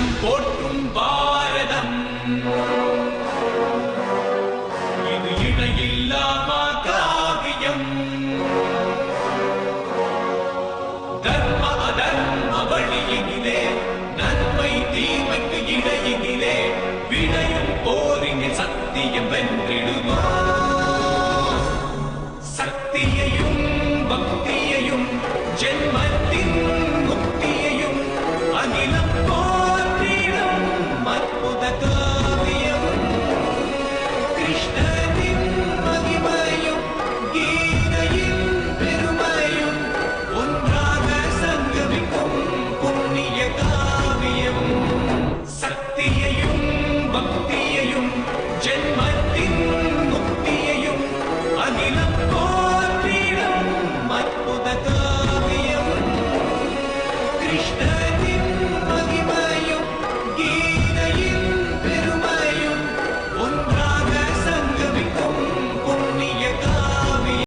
தர்மம் போற்றும் பாரதம் இது இணையில்லாம காவியம் தர்ம அதர்ம வழியினிலே நன்மை தீமைக்கு இடையினிலே விளையும் போரினில் சத்தியம் வென்றிடுமோ சக்தியையும் பக்தியையும் ஜென்ம